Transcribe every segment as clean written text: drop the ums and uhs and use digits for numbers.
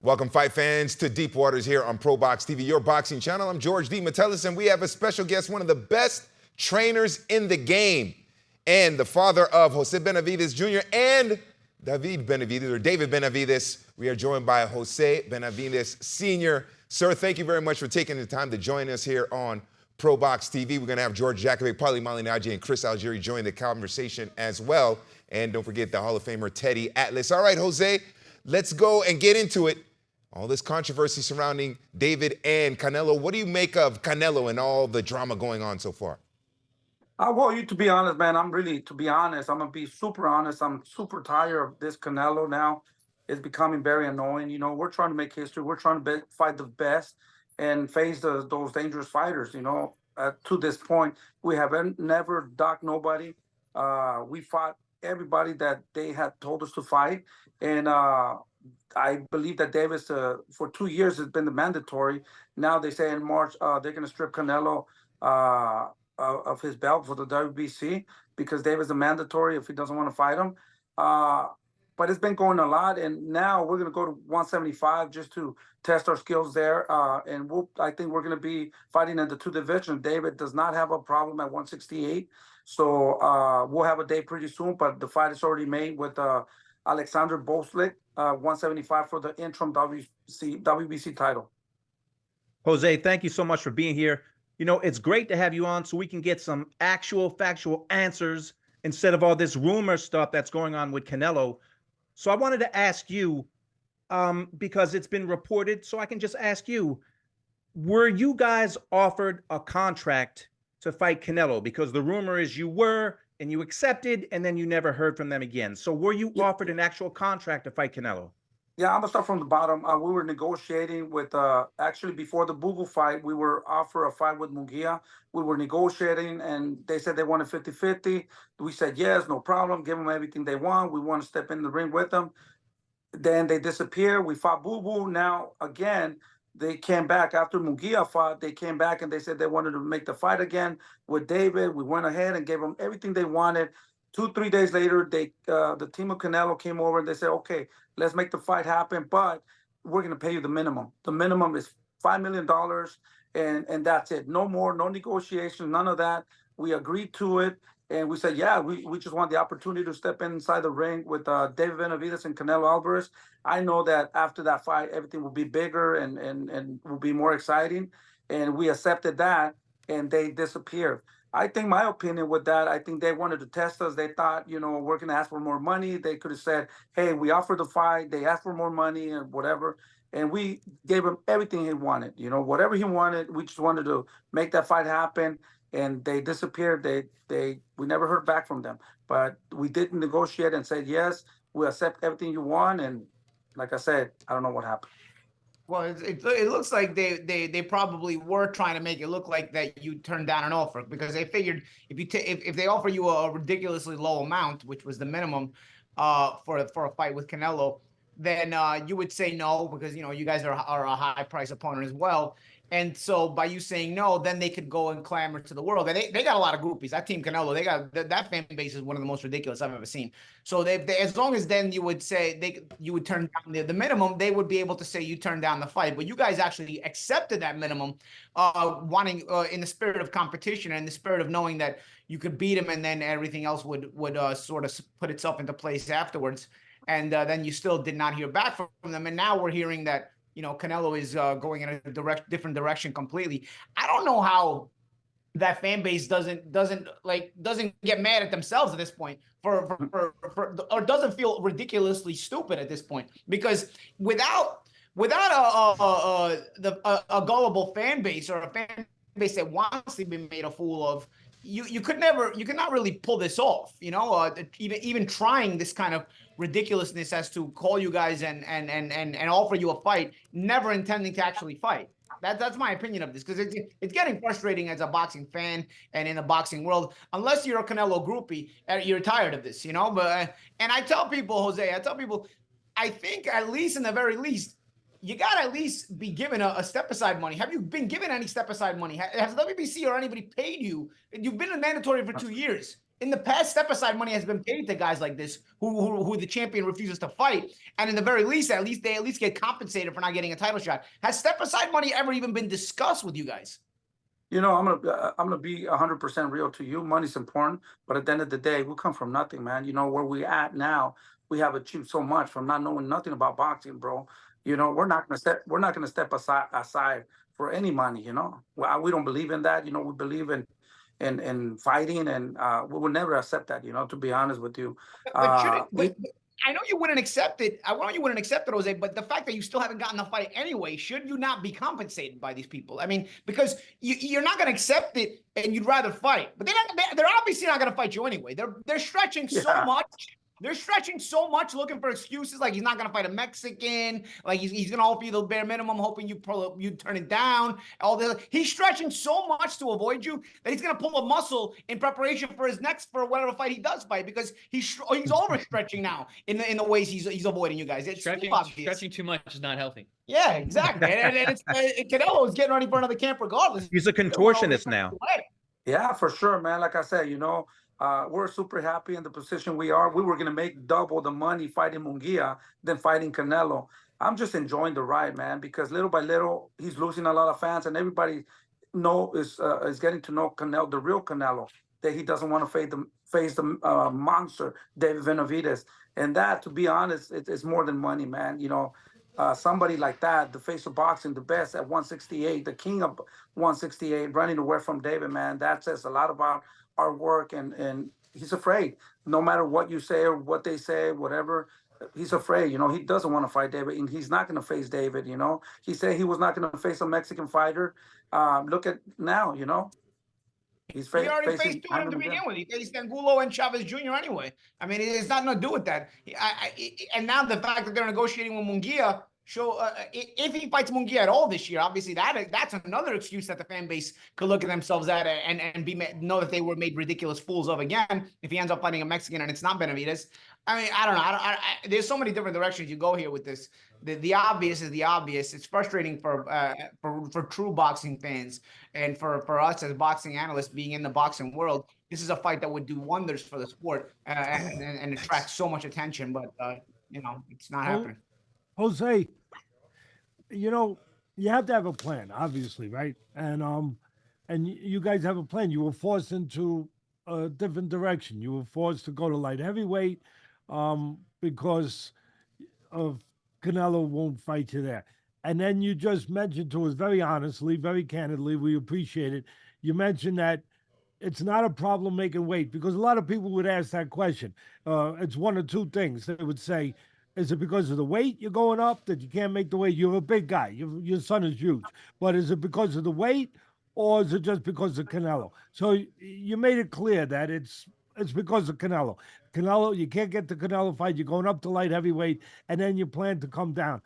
Welcome, fight fans, to Deep Waters here on ProBox TV, your boxing channel. I'm George D. Metellus, and we have a special guest, one of the best trainers in the game, and the father of Jose Benavidez Jr. and David Benavidez, or David Benavidez. We are joined by Jose Benavidez Sr. Sir, thank you very much for taking the time to join us here on ProBox TV. We're going to have George Jakovic, Paulie Malignaggi, and Chris Algieri join the conversation as well. And don't forget the Hall of Famer Teddy Atlas. All right, Jose, let's go and get into it. All this controversy surrounding David and Canelo. What do you make of Canelo and all the drama going on so far? To be honest, man, I'm going to be super honest. I'm super tired of this Canelo now. It's becoming very annoying. You know, we're trying to make history. We're trying to fight the best and face those dangerous fighters, you know. To this point, we have never docked nobody. We fought everybody that they had told us to fight. And I believe that Davis, for 2 years, has been the mandatory. Now they say in March they're going to strip Canelo of his belt for the WBC because Davis is a mandatory if he doesn't want to fight him. But it's been going a lot, and now we're going to go to 175 just to test our skills there. And I think we're going to be fighting in the two divisions. David does not have a problem at 168, so we'll have a day pretty soon. But the fight is already made with Alexander Boslik, 175 for the interim WBC title. Jose, thank you so much for being here. You know, it's great to have you on so we can get some actual factual answers instead of all this rumor stuff that's going on with Canelo. So I wanted to ask you, because it's been reported, so I can just ask you, were you guys offered a contract to fight Canelo? Because the rumor is you were, and you accepted, and then you never heard from them again. So were you offered an actual contract to fight Canelo? Yeah, I'm going to start from the bottom. We were negotiating with, actually before the Bugle fight, we were offered a fight with Munguia. We were negotiating, and they said they wanted 50-50. We said, yes, no problem. Give them everything they want. We want to step in the ring with them. Then they disappeared. We fought Bugle. Now, again, they came back after Munguia fought. They came back and they said they wanted to make the fight again with David. We went ahead and gave them everything they wanted. 2-3 days later, the team of Canelo came over and they said, okay, let's make the fight happen, but we're going to pay you the minimum. The minimum is $5 million, and that's it. No more, no negotiations, none of that. We agreed to it, and we said, yeah, we just want the opportunity to step inside the ring with David Benavidez and Canelo Alvarez. I know that after that fight, everything will be bigger and will be more exciting, and we accepted that, and they disappeared. I think my opinion with that, I think they wanted to test us. They thought, you know, we're going to ask for more money. They could have said, hey, we offered the fight. They asked for more money and whatever. And we gave him everything he wanted. You know, whatever he wanted, we just wanted to make that fight happen. And they disappeared. We never heard back from them. But we did negotiate and said, yes, we accept everything you want. And like I said, I don't know what happened. Well, it looks like they probably were trying to make it look like that you turned down an offer because they figured if they offer you a ridiculously low amount, which was the minimum for a fight with Canelo, then you would say no because, you know, you guys are a high price opponent as well. And so by you saying no, then they could go and clamor to the world. And they got a lot of groupies. That team Canelo, they got that fan base is one of the most ridiculous I've ever seen. So they as long as then you would say you would turn down the minimum, they would be able to say you turned down the fight. But you guys actually accepted that minimum, wanting in the spirit of competition and in the spirit of knowing that you could beat him and then everything else would sort of put itself into place afterwards. And then you still did not hear back from them. And now we're hearing that, you know, Canelo is going in a different direction completely. I don't know how that fan base doesn't get mad at themselves at this point or doesn't feel ridiculously stupid at this point, because without a gullible fan base or a fan base that wants to be made a fool of, you could not really pull this off, you know, even trying this kind of ridiculousness as to call you guys and offer you a fight, never intending to actually fight. That's my opinion of this, because it's getting frustrating as a boxing fan and in the boxing world. Unless you're a Canelo groupie, you're tired of this, you know. But and I tell people, Jose, I think at least in the very least, you got to at least be given a step-aside money. Have you been given any step-aside money? Has WBC or anybody paid you? You've been in mandatory for 2 years. in the past, step-aside money has been paid to guys like this who the champion refuses to fight, and in the very least, they at least get compensated for not getting a title shot. Has step-aside money ever even been discussed with you guys? You know, I'm gonna be 100% real to you. Money's important, but at the end of the day, we come from nothing, man. You know where we at now. We have achieved so much from not knowing nothing about boxing, bro. You know, we're not gonna step aside for any money. You know, well, we don't believe in that. You know, we believe in fighting, and we will never accept that. You know, to be honest with you. But shouldn't, but I know you wouldn't accept it. I know you wouldn't accept it, Jose. But the fact that you still haven't gotten the fight anyway, should you not be compensated by these people? I mean, because you're not going to accept it, and you'd rather fight. But they're obviously not going to fight you anyway. They're stretching so much. They're stretching so much, looking for excuses, like he's not going to fight a Mexican, like he's going to offer you the bare minimum, hoping you turn it down. All this, he's stretching so much to avoid you that he's going to pull a muscle in preparation for his next, for whatever fight he does fight, because he's overstretching now in the ways he's avoiding you guys. It's stretching too much is not healthy. Yeah, exactly. and Canelo is getting ready for another camp regardless. He's a contortionist now. Yeah, for sure, man. Like I said, you know, we're super happy in the position we are. We were going to make double the money fighting Munguia than fighting Canelo. I'm just enjoying the ride, man, because little by little, he's losing a lot of fans, and everybody is getting to know Canelo, the real Canelo, that he doesn't want to face the monster, David Benavidez. And that, to be honest, it's more than money, man. You know, somebody like that, the face of boxing, the best at 168, the king of 168, running away from David, man, that says a lot about our work, and he's afraid. No matter what you say or what they say, whatever, he's afraid. You know, he doesn't want to fight David, and he's not going to face David. You know, he said he was not going to face a Mexican fighter. Look at now, you know. He already faced two of them to begin with. He faced Angulo and Chavez Jr. anyway. I mean, it's nothing to do with that. And now the fact that they're negotiating with Munguia, if he fights Munguia at all this year, obviously that's another excuse that the fan base could look at themselves at and know that they were made ridiculous fools of again if he ends up fighting a Mexican and it's not Benavidez. I mean, I don't know. There's so many different directions you go here with this. The obvious is the obvious. It's frustrating for true boxing fans and for us as boxing analysts being in the boxing world. This is a fight that would do wonders for the sport and attract so much attention, but you know, it's not happening. Jose, you know, you have to have a plan, obviously, right? And you guys have a plan. You were forced into a different direction. You were forced to go to light heavyweight because of Canelo won't fight you there. And then you just mentioned to us very honestly, very candidly, we appreciate it. You mentioned that it's not a problem making weight, because a lot of people would ask that question. It's one of two things. They would say, is it because of the weight you're going up that you can't make the weight? You're a big guy. Your son is huge. But is it because of the weight, or is it just because of Canelo? So you made it clear that it's because of Canelo. Canelo, you can't get the Canelo fight. You're going up to light heavyweight, and then you plan to come down.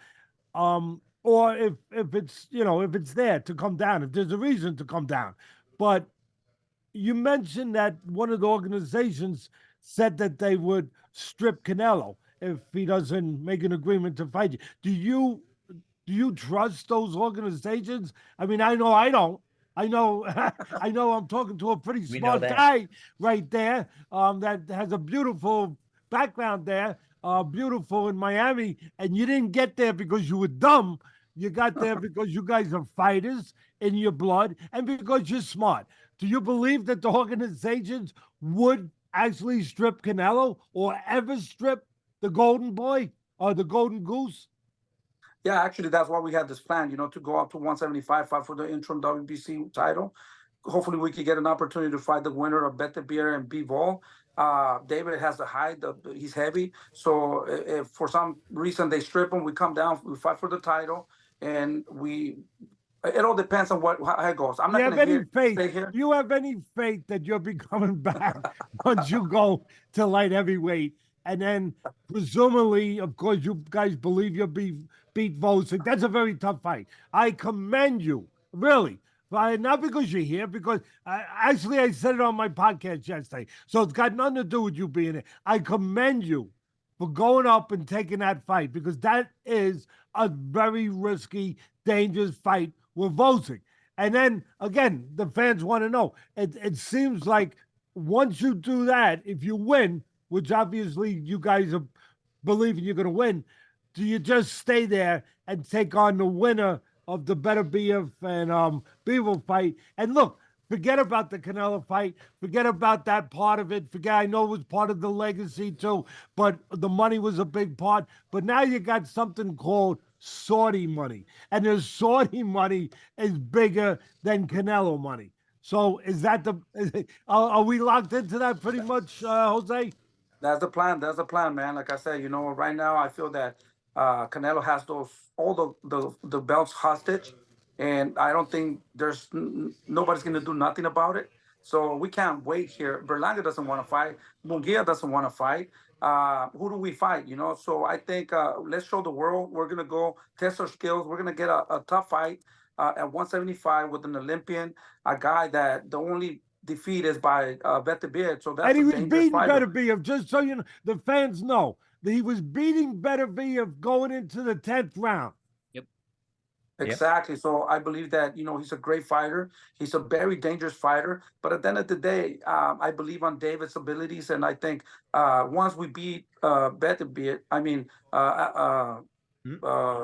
Or if it's, you know, if it's there to come down, if there's a reason to come down. But you mentioned that one of the organizations said that they would strip Canelo if he doesn't make an agreement to fight you. Do you trust those organizations? I mean, I know I don't. I know I'm talking to a pretty smart guy right there that has a beautiful background there, beautiful in Miami, and you didn't get there because you were dumb. You got there because you guys are fighters in your blood and because you're smart. Do you believe that the organizations would actually strip Canelo or ever strip the Golden Boy or the Golden Goose? Yeah, actually, that's why we had this plan, you know, to go up to 175, fight for the interim WBC title. Hopefully, we could get an opportunity to fight the winner of Beterbiev and Bivol. David has the height, he's heavy. So if for some reason they strip him, we come down, we fight for the title, and it all depends on how it goes. I'm not going to stay here. Do you have any faith that you'll be coming back once you go to light heavyweight? And then presumably, of course, you guys believe you'll beat Vosic. That's a very tough fight. I commend you, really. Not because you're here, because I said it on my podcast yesterday. So it's got nothing to do with you being here. I commend you for going up and taking that fight, because that is a very risky, dangerous fight with Vosic. And then, again, the fans want to know. It seems like once you do that, if you win, which obviously you guys are believing you're going to win, do you just stay there and take on the winner of the Benavidez and Bivol fight? And look, forget about the Canelo fight. Forget about that part of it. Forget, I know it was part of the legacy too, but the money was a big part. But now you got something called Saudi money. And the Saudi money is bigger than Canelo money. So is that are we locked into that pretty much, Jose? That's the plan. That's the plan, man. Like I said, right now I feel that Canelo has all the belts hostage, and I don't think nobody's gonna do nothing about it. So we can't wait here. Berlanga doesn't want to fight. Munguia doesn't want to fight. Who do we fight? So I think let's show the world. We're gonna go test our skills. We're gonna get a tough fight at 175 with an Olympian, a guy that the only defeat is by Benavidez. So that's And he a was dangerous beating fighter. Benavidez, just so you know, the fans know that he was beating Benavidez going into the 10th round. Exactly. So I believe that, he's a great fighter. He's a very dangerous fighter. But at the end of the day, I believe on David's abilities. And I think once we beat Benavidez,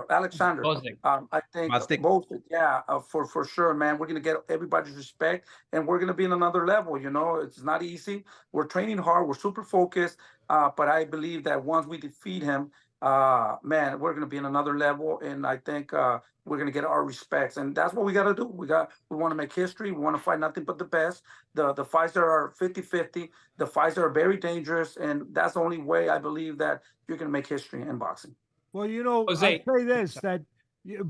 Alexander, Bosnick. I think Bosnick. both, yeah, for sure, man. We're going to get everybody's respect and we're going to be in another level. It's not easy. We're training hard. We're super focused. But I believe that once we defeat him, man, we're going to be in another level. And I think we're going to get our respects. And that's what we got to do. We want to make history. We want to fight nothing but the best. The fights that are 50-50, the fights that are very dangerous. And that's the only way I believe that you're going to make history in boxing. Well, Jose. I'll say this, that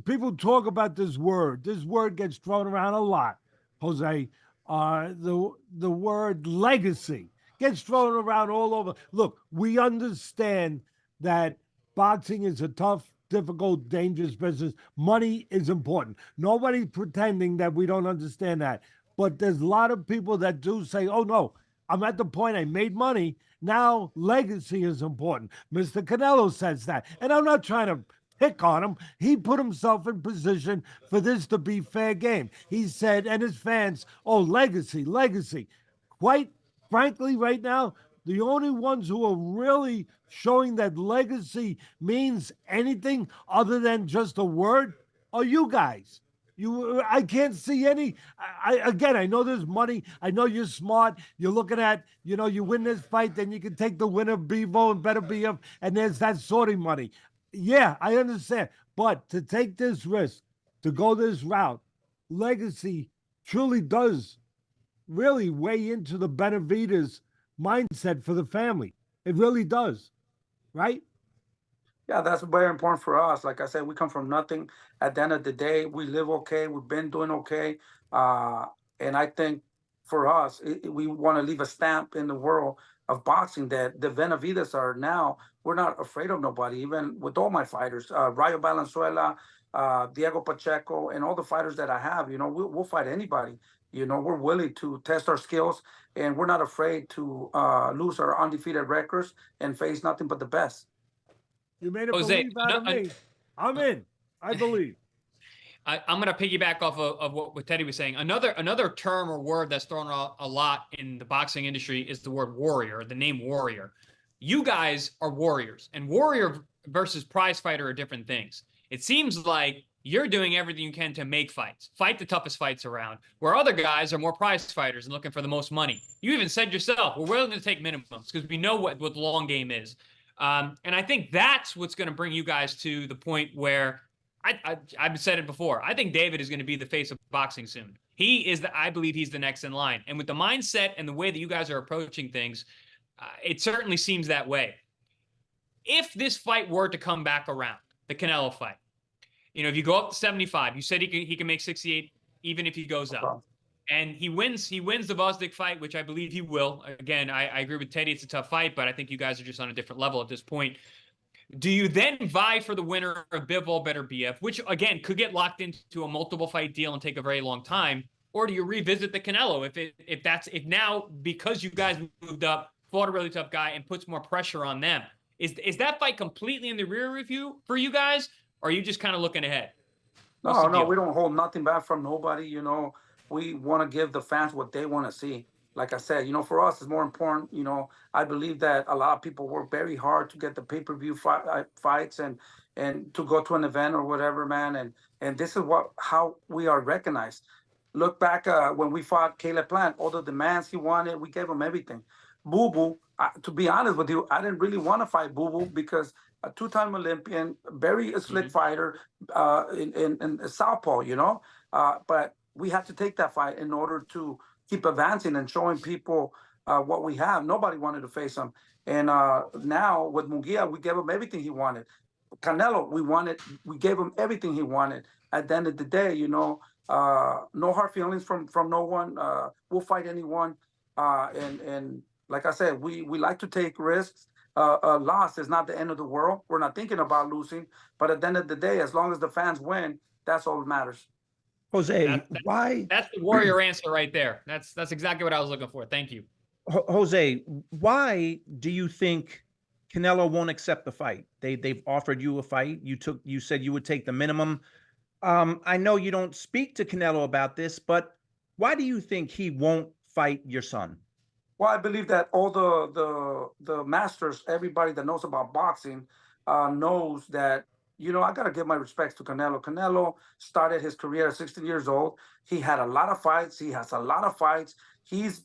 people talk about this word. This word gets thrown around a lot, Jose. The word legacy gets thrown around all over. Look, we understand that boxing is a tough, difficult, dangerous business. Money is important. Nobody's pretending that we don't understand that. But there's a lot of people that do say, oh, no, I'm at the point I made money. Now legacy is important. Mr. Canelo says that. And I'm not trying to pick on him. He put himself in position for this to be fair game. He said, and his fans, oh, legacy, legacy. Quite frankly, right now, the only ones who are really showing that legacy means anything other than just a word are you guys. I can't see any. I know there's money. I know you're smart. You're looking at, you win this fight, then you can take the winner, Bivol and Benavidez, and there's that sorting money. Yeah, I understand. But to take this risk, to go this route, legacy truly does really weigh into the Benavidez mindset for the family. It really does, right? Yeah, that's very important for us. Like I said, we come from nothing. At the end of the day, we live okay. We've been doing okay. And I think for us, we want to leave a stamp in the world of boxing that the Benavides are now. We're not afraid of nobody, even with all my fighters. Rayo Valenzuela, Diego Pacheco, and all the fighters that I have, we'll fight anybody. We're willing to test our skills, and we're not afraid to lose our undefeated records and face nothing but the best. You made a Jose, believe out of me. I'm in. I believe. I'm going to piggyback off of what Teddy was saying. Another term or word that's thrown out a lot in the boxing industry is the word warrior, the name warrior. You guys are warriors, and warrior versus prize fighter are different things. It seems like you're doing everything you can to make fights, fight the toughest fights around, where other guys are more prize fighters and looking for the most money. You even said yourself, we're willing to take minimums because we know what the long game is. And I think that's what's going to bring you guys to the point where I've said it before. I think David is going to be the face of boxing soon. I believe he's the next in line. And with the mindset and the way that you guys are approaching things, it certainly seems that way. If this fight were to come back around, the Canelo fight, if you go up to 75, you said he can make 68 even if he goes up. And he wins the Bosnick fight, which I believe he will. Again, I agree with Teddy. It's a tough fight, but I think you guys are just on a different level at this point. Do you then vie for the winner of Bivol Benavidez, which, again, could get locked into a multiple fight deal and take a very long time? Or do you revisit the Canelo if now, because you guys moved up, fought a really tough guy and puts more pressure on them? Is that fight completely in the rear review for you guys? Or are you just kind of looking ahead? No, we don't hold nothing back from nobody. We want to give the fans what they want to see. like I said, for us, it's more important. I believe that a lot of people work very hard to get the pay-per-view fights and to go to an event or whatever, man. And this is how we are recognized. Look back when we fought Caleb Plant, all the demands he wanted, we gave him everything. Boo Boo, to be honest with you, I didn't really want to fight Boo Boo because a two-time Olympian, very slick fighter, in Southpaw, but we had to take that fight in order to keep advancing and showing people what we have. Nobody wanted to face him. And now with Munguia, we gave him everything he wanted. Canelo, we gave him everything he wanted. At the end of the day, no hard feelings from no one. We'll fight anyone. And like I said, we like to take risks. A loss is not the end of the world. We're not thinking about losing. But at the end of the day, as long as the fans win, that's all that matters. Jose, why? That's the warrior answer right there. That's exactly what I was looking for. Thank you. Jose, why do you think Canelo won't accept the fight? They've offered you a fight. You said you would take the minimum. I know you don't speak to Canelo about this, but why do you think he won't fight your son? Well, I believe that all the masters, everybody that knows about boxing, knows that, I got to give my respects to Canelo. Canelo started his career at 16 years old. He had a lot of fights. He has a lot of fights. He's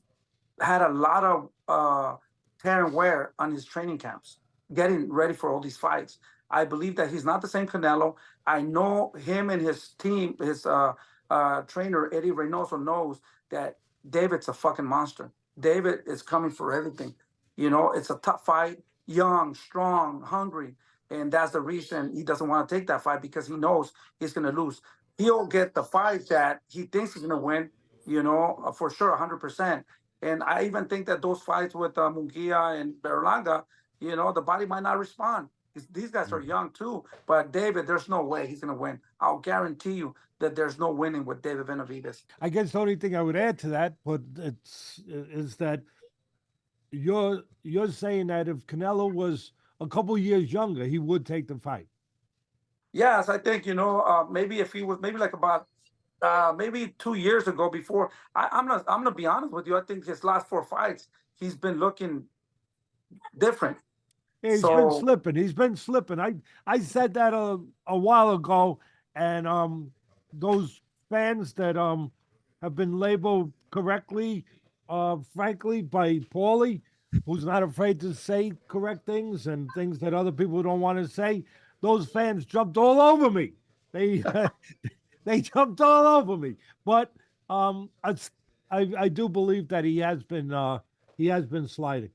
had a lot of tear and wear on his training camps, getting ready for all these fights. I believe that he's not the same Canelo. I know him and his team, his trainer, Eddie Reynoso, knows that David's a fucking monster. David is coming for everything. It's a tough fight, young, strong, hungry. And that's the reason he doesn't want to take that fight, because he knows he's going to lose. He'll get the fight that he thinks he's going to win, for sure, 100%. And I even think that those fights with Munguia and Berlanga, the body might not respond. These guys are young too. But David, there's no way he's going to win. I'll guarantee you that there's no winning with David Benavidez. I guess the only thing I would add to that, but is that you're saying that if Canelo was a couple years younger, he would take the fight. Yes, I think, maybe if he was maybe like about maybe 2 years ago before, I'm gonna be honest with you. I think his last 4 fights, he's been looking different. Yeah, he's been slipping. I said that a while ago, and those fans that have been labeled correctly, frankly, by Paulie, who's not afraid to say correct things and things that other people don't want to say, those fans jumped all over me. They they jumped all over me. But I do believe that he has been sliding.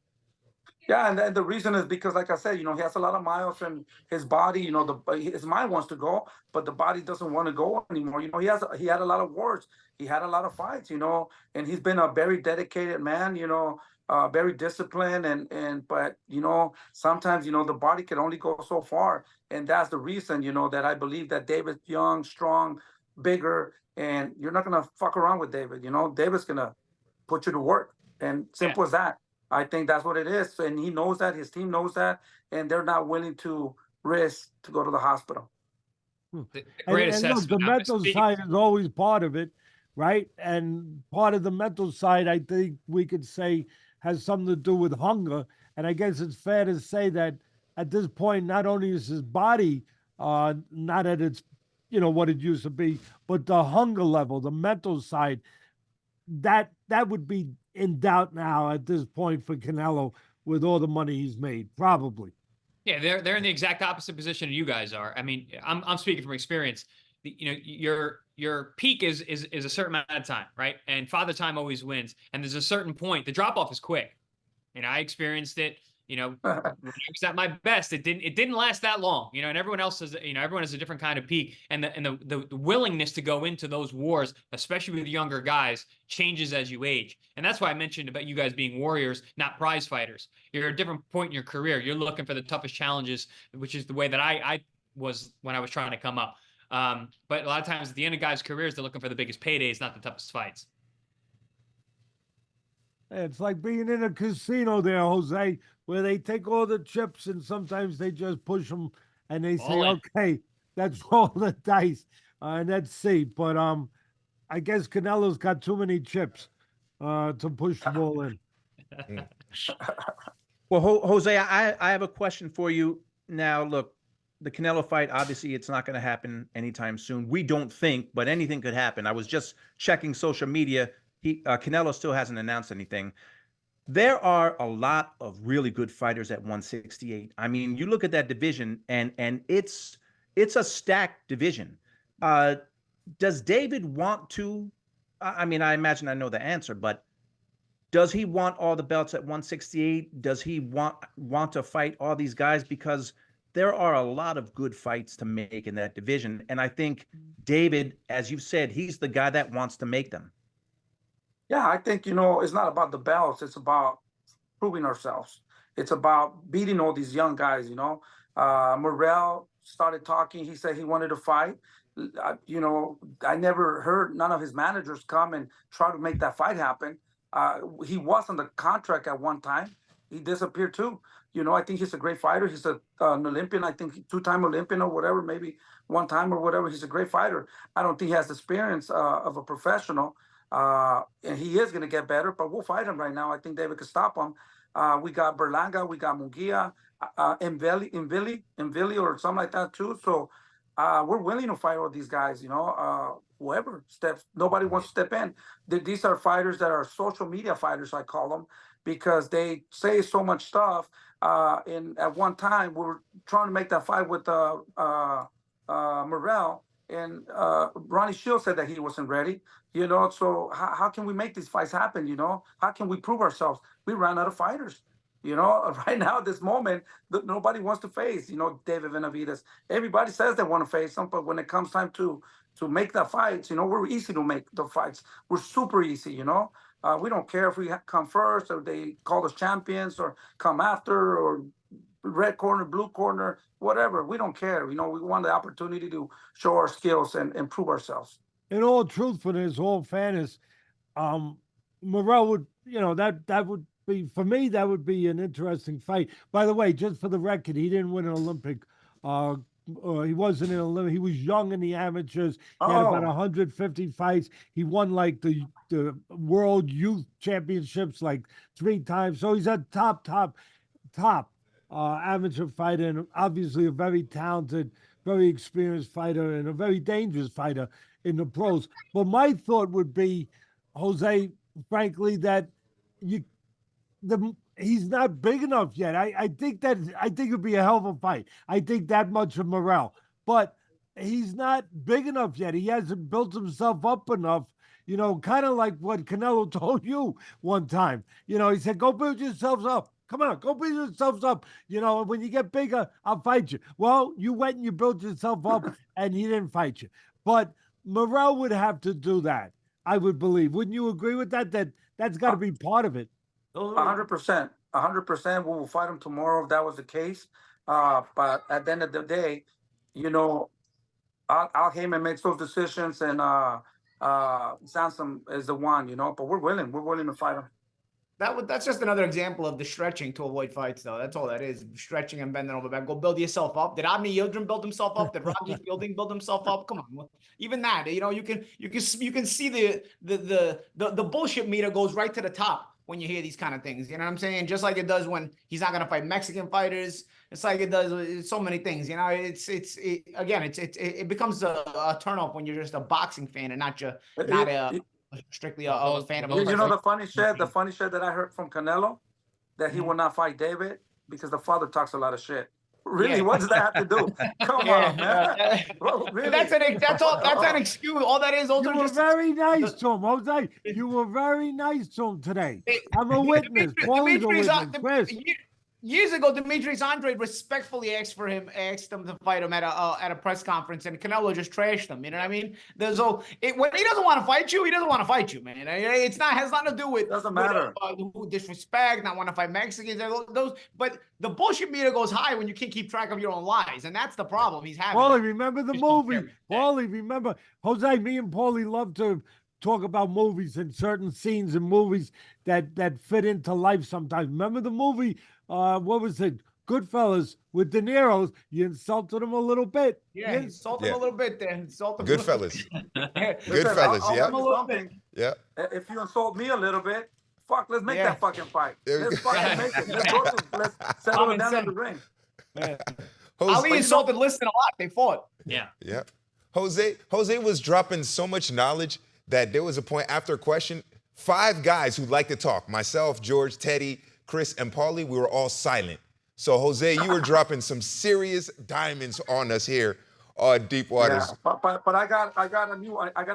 Yeah, and the reason is because, like I said, he has a lot of miles in his body. His mind wants to go, but the body doesn't want to go anymore. He had a lot of wars. He had a lot of fights. And he's been a very dedicated man. Very disciplined, but sometimes the body can only go so far, and that's the reason that I believe that David's young, strong, bigger, and you're not gonna fuck around with David. David's gonna put you to work, and simple as that. I think that's what it is, and he knows that, his team knows that, and they're not willing to risk to go to the hospital. Great assessment. Look, the mental side is always part of it, right? And part of the mental side, I think we could say, has something to do with hunger. And I guess it's fair to say that at this point, not only is his body not at its, what it used to be, but the hunger level, the mental side, that would be in doubt now at this point for Canelo with all the money he's made, probably. Yeah, they're in the exact opposite position you guys are. I mean, I'm speaking from experience. Your peak is a certain amount of time, right? And father time always wins. And there's a certain point. The drop off is quick. And I experienced it. When I was at my best, it didn't last that long. And everyone else has, everyone has a different kind of peak. And the willingness to go into those wars, especially with younger guys, changes as you age. And that's why I mentioned about you guys being warriors, not prize fighters. You're at a different point in your career. You're looking for the toughest challenges, which is the way that I was when I was trying to come up. But a lot of times at the end of guys' careers, they're looking for the biggest paydays, not the toughest fights. It's like being in a casino there, Jose, where they take all the chips and sometimes they just push them and they say, okay, let's roll the dice and let's see. But I guess Canelo's got too many chips. to push the ball in. Well, Jose, I have a question for you. Now, look, the Canelo fight, obviously, it's not going to happen anytime soon. We don't think, but anything could happen. I was just checking social media. Canelo still hasn't announced anything. There are a lot of really good fighters at 168. I mean, you look at that division, and it's a stacked division. Does David want to? I mean, I imagine I know the answer, but does he want all the belts at 168? Does he want to fight all these guys? Because there are a lot of good fights to make in that division, and I think David, as you've said, he's the guy that wants to make them. Yeah, I think, it's not about the belts. It's about proving ourselves. It's about beating all these young guys, Morrell started talking. He said he wanted to fight. I never heard none of his managers come and try to make that fight happen. He was on the contract at one time. He disappeared too. I think he's a great fighter. He's an Olympian. I think two-time Olympian or whatever, maybe one time or whatever. He's a great fighter. I don't think he has the experience of a professional. And he is going to get better, but we'll fight him right now. I think David could stop him. We got Berlanga, we got Munguia, Envili or something like that too. So we're willing to fight all these guys, whoever steps, nobody wants to step in. These are fighters that are social media fighters, I call them, because they say so much stuff. And at one time, we were trying to make that fight with Morrell. And Ronnie Shields said that he wasn't ready, so how can we make these fights happen, How can we prove ourselves? We ran out of fighters, right now at this moment, nobody wants to face, David Benavidez. Everybody says they want to face him, but when it comes time to make the fights, we're easy to make the fights. We're super easy, we don't care if we come first or they call us champions or come after or red corner, blue corner, whatever. We don't care. We want the opportunity to show our skills and improve ourselves. In all truthfulness, all fairness, Morrell would, that would be, for me, that would be an interesting fight. By the way, just for the record, he didn't win an Olympic. He wasn't in Olympic. He was young in the amateurs. He had about 150 fights. He won like the World Youth Championships like 3 times. So he's a top amateur fighter, and obviously a very talented, very experienced fighter, and a very dangerous fighter in the pros. But my thought would be, Jose, frankly, that he's not big enough yet. I think it'd be a hell of a fight. I think that much of Morrell, but he's not big enough yet. He hasn't built himself up enough. Kind of like what Canelo told you one time. He said, "Go build yourselves up. Come on, go build yourselves up. When you get bigger, I'll fight you." Well, you went and you built yourself up, and he didn't fight you. But Morrell would have to do that, I would believe. Wouldn't you agree with that? That's got to be part of it. 100%. 100%. We will fight him tomorrow if that was the case. But at the end of the day, Al Heyman makes those decisions, and Sansom is the one, But we're willing to fight him. That's just another example of the stretching to avoid fights, though. That's all that is, stretching and bending over back. Go build yourself up. Did Avni Yildirim build himself up? Did Roger Fielding build himself up? Come on, even that. You can see the bullshit meter goes right to the top when you hear these kind of things. You know what I'm saying? Just like it does when he's not gonna fight Mexican fighters. It's like it does with so many things. It becomes a turn off when you're just a boxing fan and not strictly a fan of a person. The funny shit that I heard from Canelo, that he will not fight David because the father talks a lot of shit. Really? What does that have to do? Come on, man. Really? That's an excuse. All that is also you were very nice to him, Jose. You were very nice to him today. I'm a witness. Paul's a witness. Chris. Years ago, Demetrius Andrade respectfully asked him to fight him at a press conference, and Canelo just trashed him. You know what I mean? When he doesn't want to fight you, he doesn't want to fight you, man. Has nothing to do with doesn't matter disrespect, not want to fight Mexicans. But the bullshit meter goes high when you can't keep track of your own lies, and that's the problem he's having. Paulie, remember the movie? Paulie, remember Jose? Me and Paulie love to talk about movies and certain scenes in movies that fit into life sometimes. Remember the movie? What was it? Goodfellas with De Niro's, you insulted him a little bit. Yeah, insult him Yeah. a little bit there. Insult him. Goodfellas. Yeah. Goodfellas, I'll yeah. tell you something. Yeah. If you insult me a little bit, fuck, let's make Yeah. that fucking fight. There we Let's go. fucking make it. Let's settle it Common down in the sense. ring. Ali insulted Liston a lot. They fought. Yeah. Yeah. Jose was dropping so much knowledge that there was a point after a question, 5 guys who like to talk, myself, George, Teddy, Chris, and Paulie, we were all silent. So Jose, you were dropping some serious diamonds on us here on Deep Waters. Yeah, but I got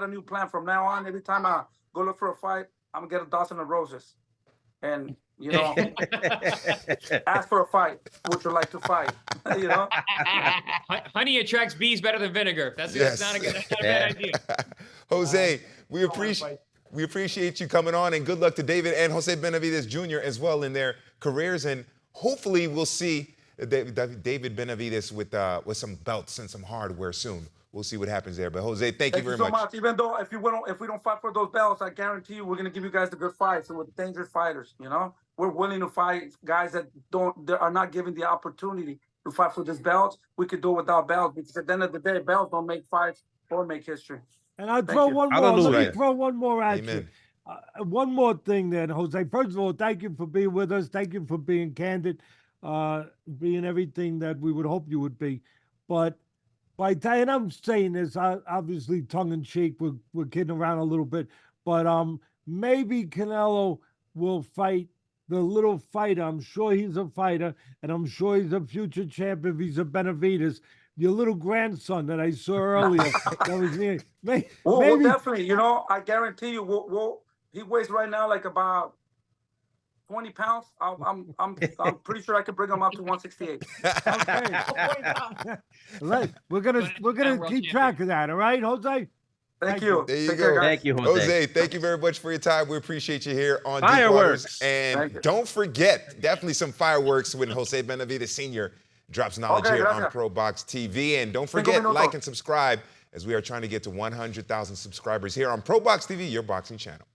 a new plan from now on. Every time I go look for a fight, I'm gonna get a dozen of roses, and you know, ask for a fight. Would you like to fight? You know, Honey attracts bees better than vinegar. That's Yes. not a bad idea. Jose, we appreciate you coming on, and good luck to David and Jose Benavidez Jr. as well in their careers, and hopefully we'll see David Benavidez with some belts and some hardware soon. We'll see what happens there. But Jose, thank you very so much. Even though if we don't fight for those belts, I guarantee you we're gonna give you guys the good fights and with dangerous fighters. You know, we're willing to fight guys that are not given the opportunity to fight for this belts. We could do it without belts because at the end of the day, belts don't make fights or make history. And I'll throw one more. Hallelujah. Let me throw one more at you. Amen. One more thing then, Jose. First of all, thank you for being with us. Thank you for being candid, being everything that we would hope you would be. But by and I'm saying this obviously tongue in cheek, we're kidding around a little bit, but maybe Canelo will fight the little fighter. I'm sure he's a fighter, and I'm sure he's a future champion if he's a Benavidez. Your little grandson that I saw earlier, that was near. We'll definitely, you know, I guarantee you, he weighs right now like about 20 pounds. I'm pretty sure I can bring him up to 168. Okay. We're gonna keep track of that. All right, Jose. Thank you. There you Take care, go. guys. Thank you, Jose. Jose, thank you very much for your time. We appreciate you here on Deep Fireworks. Waters. And Thank you. don't forget, definitely some fireworks when Jose Benavidez Sr. drops knowledge Okay, here on gracias. ProBox TV. And don't Cinco forget, minutos. like and subscribe as we are trying to get to 100,000 subscribers here on ProBox TV, your boxing channel.